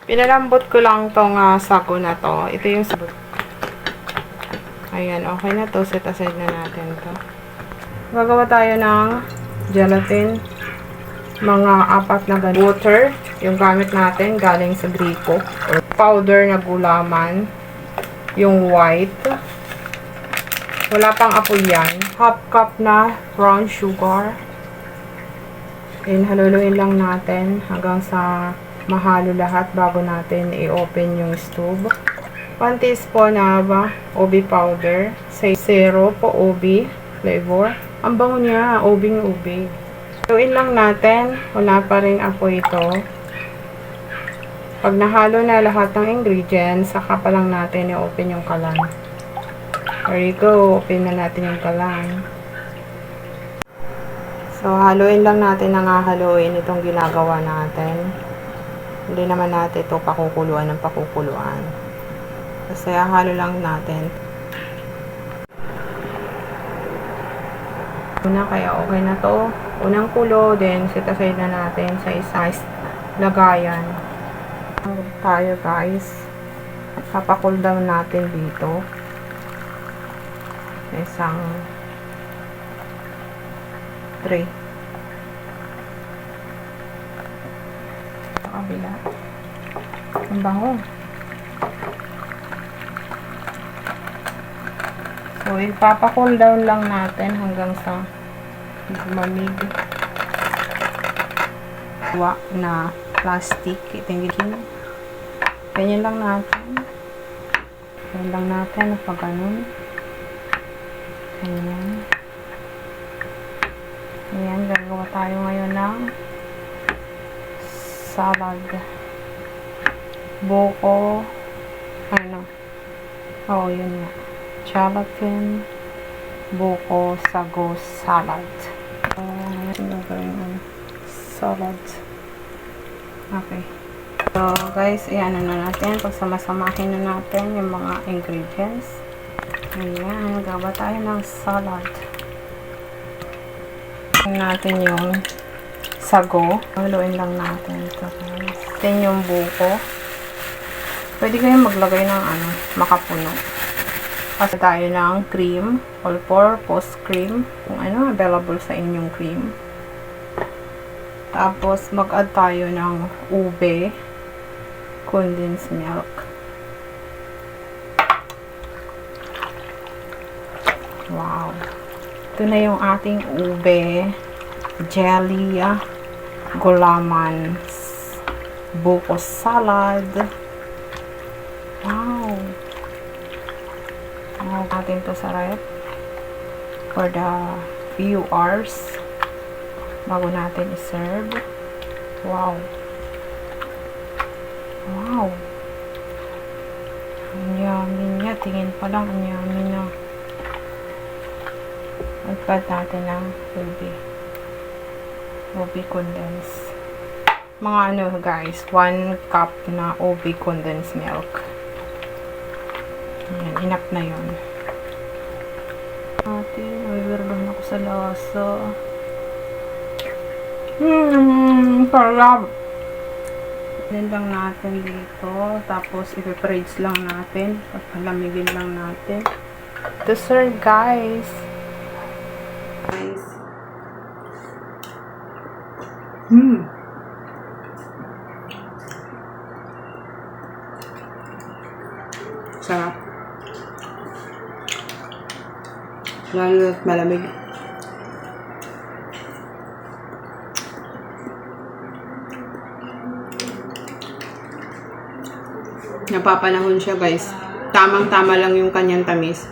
Pinalambot ko lang tong sago na to. Ito yung sago. Ayan, okay na to. Set aside na natin to. Gagawa tayo ng gelatin. Mga 4 na ganito. Water, yung gamit natin galing sa gripo. Or powder na gulaman. Yung white. Wala pang apoy yan. Half cup na brown sugar. And haluluin lang natin hanggang sa mahalo lahat bago natin i-open yung stove. 1 teaspoon na OB powder. Say 0 po OB flavor. Ang bango niya, obing-ubi. Haluin lang natin. Wala pa rin apoy ito. Pag nahalo na lahat ng ingredients, saka pa lang natin i-open yung kalan. There you go. Open na natin yung kalan. So, haluin lang natin ang haluin itong ginagawa natin. Hindi naman natin ito pakukuluan ng pakukuluan. Kasi halo lang natin. Una, kaya okay na to. Unang kulo, then set aside na natin sa isa lagayan. Tayo guys. Papacool down natin dito. Isang tray. Sa kabila. Ang bango. So, ipapa-cool down lang natin hanggang sa lumamig. Wa na plastic. Itingin. Ganyan lang natin. Ganyan lang natin. Pag ganun. Ganyan. Ayan, gagawa tayo ngayon ng salad. Buko. Yun nga. Gelatin. Buko, sago, salad. Salad. Okay. So, guys, ayan na natin. Pagsamasamahin na natin yung mga ingredients. Ayan, gagawa tayo ng salad. Natin yung sago. Haluin lang natin ito. Then yung buko. Pwede kayong maglagay ng makapuno. Kasi tayo ng cream, all-purpose cream. Kung available sa inyong cream. Tapos mag-add tayo ng ube, condensed milk. Wow. Ito na yung ating ube, jelly, gulaman, buko salad. Wow. Tawag natin to sa ref for the few hours bago natin i-serve. Wow. Wow. Ang yummy niya. Tingin pa lang, ang yummy na. Mag-add natin ng ube condensed. Mga guys, 1 cup na ube condensed milk. Ayan, enough na yun. Nabibirbang ako sa lasa. Sarap! Yan lang natin dito. Tapos, ipipreach lang natin. Papalamigin lang natin. To serve, guys. Sarap. Lalo at malamig. Napapanahon siya, guys. Tamang-tama lang yung kanyang tamis.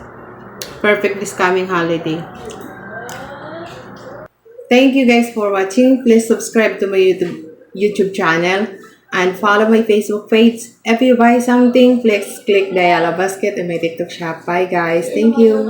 Perfect this coming holiday. Thank you guys for watching. Please subscribe to my YouTube channel and follow my Facebook page. If you buy something, please click the yellow basket in my TikTok shop. Bye guys. Thank you.